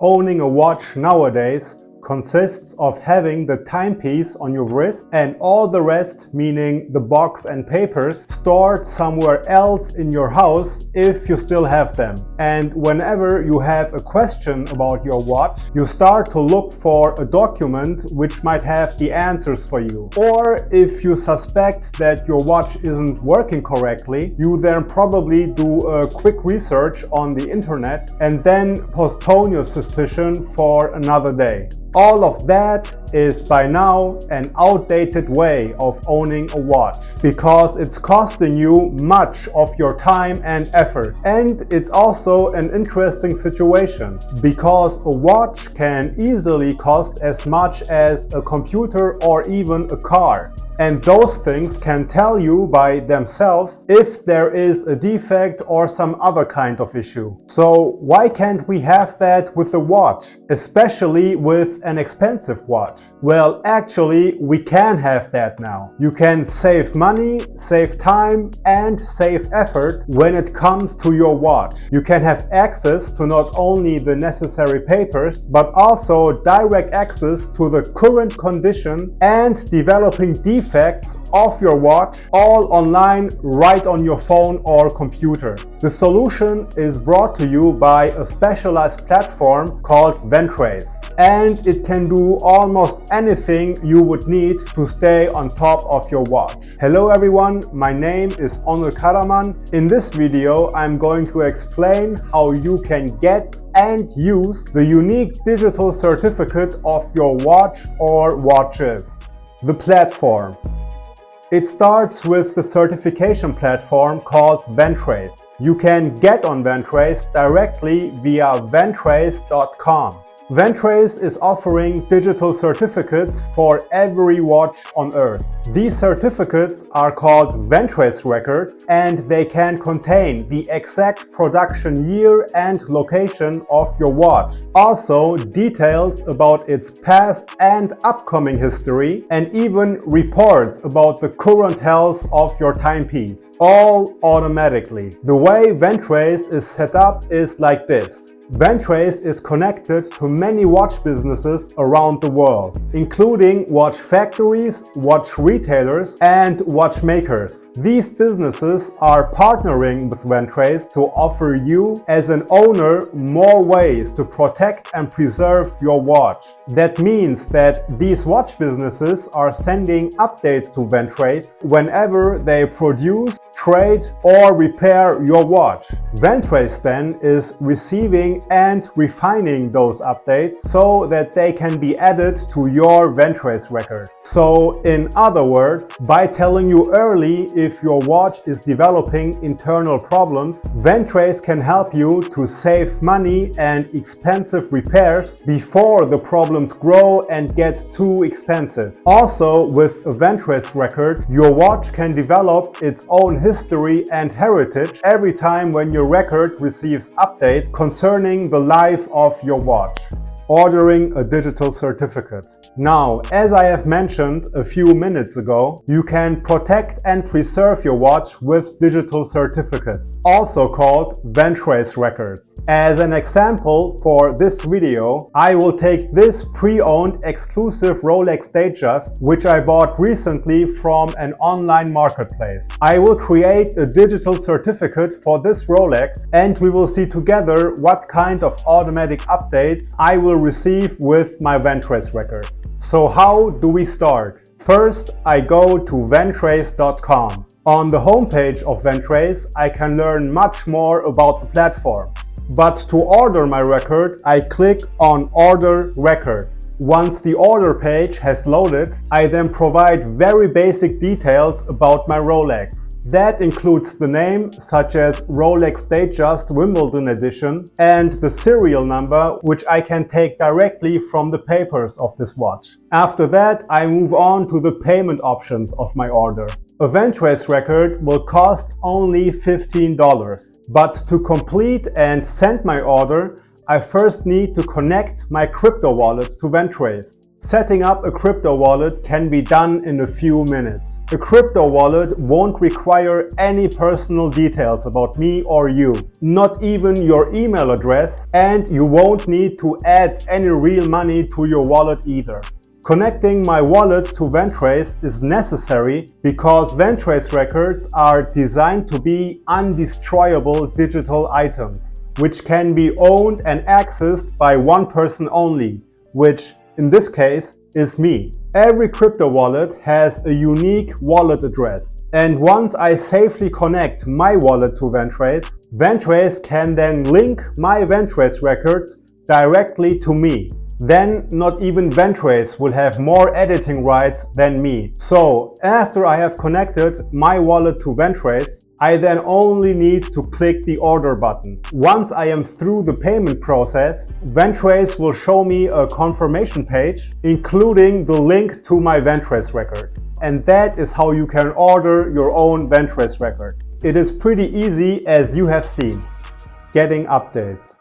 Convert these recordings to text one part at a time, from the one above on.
Owning a watch nowadays consists of having the timepiece on your wrist and all the rest, meaning the box and papers, stored somewhere else in your house if you still have them. And whenever you have a question about your watch, you start to look for a document which might have the answers for you. Or if you suspect that your watch isn't working correctly, you then probably do a quick research on the internet and then postpone your suspicion for another day. All of that is by now an outdated way of owning a watch because it's costing you much of your time and effort. And it's also an interesting situation because a watch can easily cost as much as a computer or even a car. And those things can tell you by themselves if there is a defect or some other kind of issue. So why can't we have that with a watch, especially with an expensive watch? Well, actually, we can have that now. You can save money, save time, and save effort when it comes to your watch. You can have access to not only the necessary papers, but also direct access to the current condition and developing defects of your watch, all online right on your phone or computer. The solution is brought to you by a specialized platform called Ventrace, and it can do almost anything you would need to stay on top of your watch. Hello everyone, my name is Onur Karaman. In this video I'm going to explain how you can get and use the unique digital certificate of your watch or watches. The platform. It starts with the certification platform called Ventrace. You can get on Ventrace directly via ventrace.com. Ventrace is offering digital certificates for every watch on Earth. These certificates are called Ventrace Records and they can contain the exact production year and location of your watch. Also, details about its past and upcoming history and even reports about the current health of your timepiece. All automatically. The way Ventrace is set up is like this. Ventrace is connected to many watch businesses around the world, including watch factories, watch retailers, and watchmakers. These businesses are partnering with Ventrace to offer you, as an owner, more ways to protect and preserve your watch. That means that these watch businesses are sending updates to Ventrace whenever they produce, trade, or repair your watch. Ventrace then is receiving and refining those updates so that they can be added to your Ventrace record. So in other words, by telling you early if your watch is developing internal problems, Ventrace can help you to save money and expensive repairs before the problems grow and get too expensive. Also, with a Ventrace record, your watch can develop its own history and heritage every time when your record receives updates concerning the life of your watch. Ordering a digital certificate. Now, as I have mentioned a few minutes ago, you can protect and preserve your watch with digital certificates, also called Ventrace Records. As an example for this video, I will take this pre-owned exclusive Rolex Datejust, which I bought recently from an online marketplace. I will create a digital certificate for this Rolex and we will see together what kind of automatic updates I will receive with my Ventrace record. So how do we start? First, I go to ventrace.com. On the homepage of Ventrace, I can learn much more about the platform. But to order my record, I click on Order Record. Once the order page has loaded, I then provide very basic details about my Rolex. That includes the name, such as Rolex Datejust Wimbledon Edition, and the serial number, which I can take directly from the papers of this watch. After that, I move on to the payment options of my order. A Ventrace record will cost only $15. But to complete and send my order, I first need to connect my crypto wallet to Ventrace. Setting up a crypto wallet can be done in a few minutes. A crypto wallet won't require any personal details about me or you, not even your email address, and you won't need to add any real money to your wallet either. Connecting my wallet to Ventrace is necessary because Ventrace records are designed to be undestroyable digital items, which can be owned and accessed by one person only, which in this case is me. Every crypto wallet has a unique wallet address, and once I safely connect my wallet to Ventrace, Ventrace can then link my Ventrace records directly to me. Then not even Ventrace will have more editing rights than me. So after I have connected my wallet to Ventrace, I then only need to click the order button. Once I am through the payment process, Ventrace will show me a confirmation page, including the link to my Ventrace record. And that is how you can order your own Ventrace record. It is pretty easy, as you have seen. Getting updates.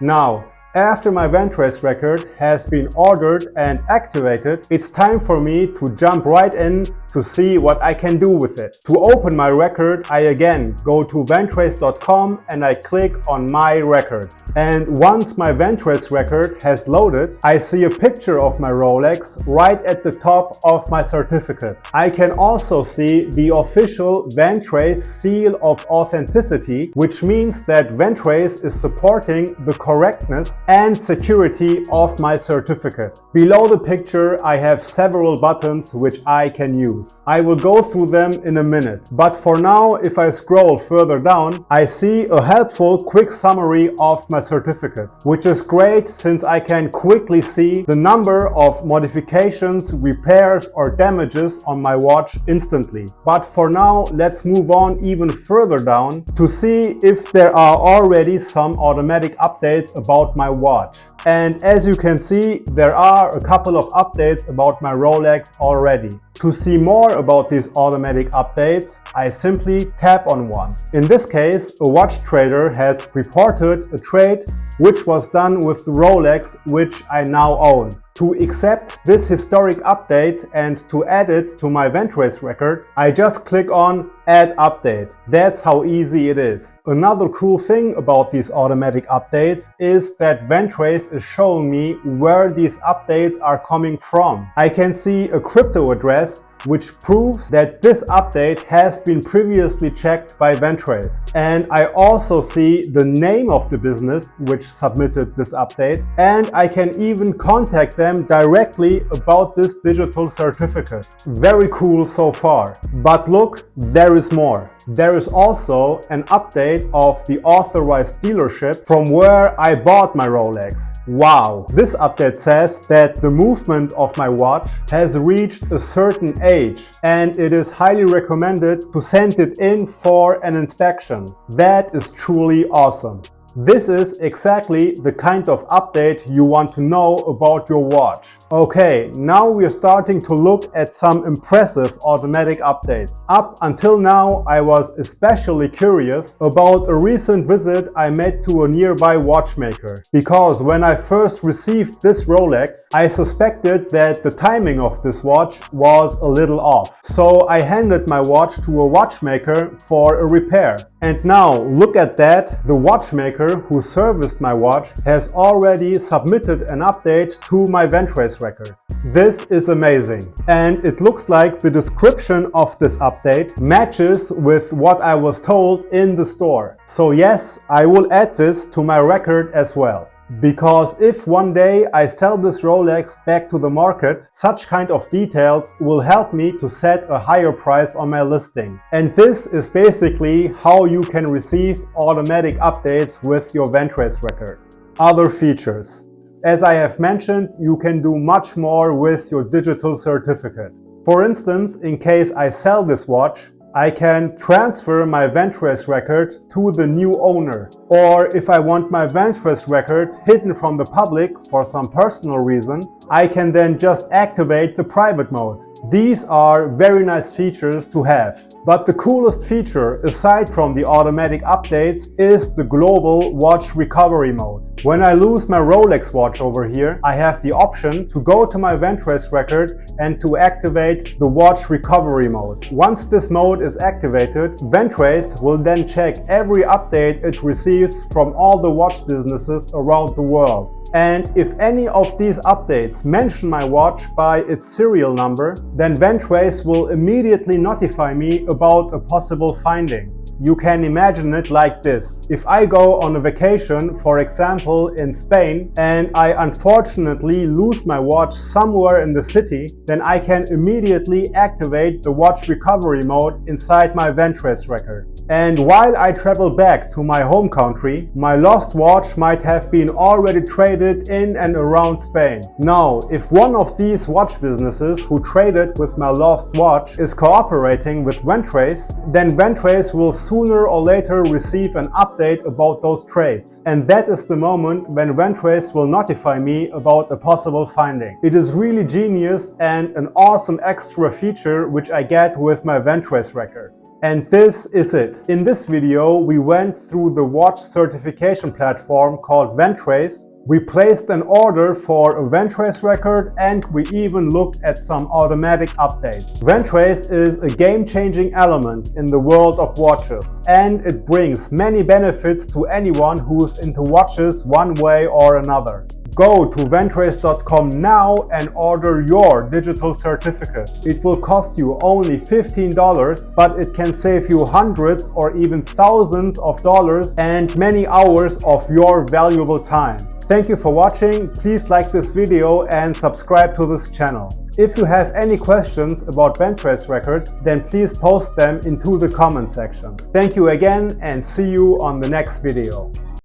Now, after my Ventrace record has been ordered and activated, it's time for me to jump right in to see what I can do with it. To open my record, I again go to ventrace.com and I click on My Records. And once my Ventrace record has loaded, I see a picture of my Rolex right at the top of my certificate. I can also see the official Ventrace seal of authenticity, which means that Ventrace is supporting the correctness and security of my certificate. Below the picture, I have several buttons which I can use. I will go through them in a minute, but for now, if I scroll further down, I see a helpful quick summary of my certificate, which is great since I can quickly see the number of modifications, repairs or damages on my watch instantly. But for now, let's move on even further down to see if there are already some automatic updates about my watch. And as you can see, there are a couple of updates about my Rolex already. To see more about these automatic updates, I simply tap on one. In this case, a watch trader has reported a trade which was done with the Rolex which I now own. To accept this historic update and to add it to my Ventrace record, I just click on Add Update. That's how easy it is. Another cool thing about these automatic updates is that Ventrace is showing me where these updates are coming from. I can see a crypto address which proves that this update has been previously checked by Ventrace. And I also see the name of the business which submitted this update, and I can even contact them directly about this digital certificate. Very cool so far. But look, there is more. There is also an update of the authorized dealership from where I bought my Rolex. Wow! This update says that the movement of my watch has reached a certain age and it is highly recommended to send it in for an inspection. That is truly awesome. This is exactly the kind of update you want to know about your watch. Okay, now we're starting to look at some impressive automatic updates. Up until now, I was especially curious about a recent visit I made to a nearby watchmaker. Because when I first received this Rolex, I suspected that the timing of this watch was a little off. So I handed my watch to a watchmaker for a repair. And now, look at that, the watchmaker who serviced my watch has already submitted an update to my Ventrace record. This is amazing. And it looks like the description of this update matches with what I was told in the store. So yes, I will add this to my record as well. Because if one day I sell this Rolex back to the market, such kind of details will help me to set a higher price on my listing. And this is basically how you can receive automatic updates with your Ventrace record. Other features. As I have mentioned, you can do much more with your digital certificate. For instance, in case I sell this watch, I can transfer my Ventrace record to the new owner. Or if I want my Ventrace record hidden from the public for some personal reason, I can then just activate the private mode. These are very nice features to have. But the coolest feature, aside from the automatic updates, is the global watch recovery mode. When I lose my Rolex watch over here, I have the option to go to my Ventrace Record and to activate the watch recovery mode. Once this mode is activated, Ventrace will then check every update it receives from all the watch businesses around the world. And if any of these updates mention my watch by its serial number, then Ventrace will immediately notify me about a possible finding. You can imagine it like this. If I go on a vacation, for example in Spain, and I unfortunately lose my watch somewhere in the city, then I can immediately activate the watch recovery mode inside my Ventrace Record. And while I travel back to my home country, my lost watch might have been already traded in and around Spain. Now, if one of these watch businesses who traded with my lost watch is cooperating with Ventrace, then Ventrace will sooner or later receive an update about those trades. And that is the moment when Ventrace will notify me about a possible finding. It is really genius and an awesome extra feature which I get with my Ventrace Record. And this is it. In this video, we went through the watch certification platform called Ventrace. We placed an order for a Ventrace Record and we even looked at some automatic updates. Ventrace is a game-changing element in the world of watches, and it brings many benefits to anyone who's into watches one way or another. Go to ventrace.com now and order your digital certificate. It will cost you only $15, but it can save you hundreds or even thousands of dollars and many hours of your valuable time. Thank you for watching. Please like this video and subscribe to this channel. If you have any questions about Ventrace Records, then please post them into the comment section. Thank you again and see you on the next video.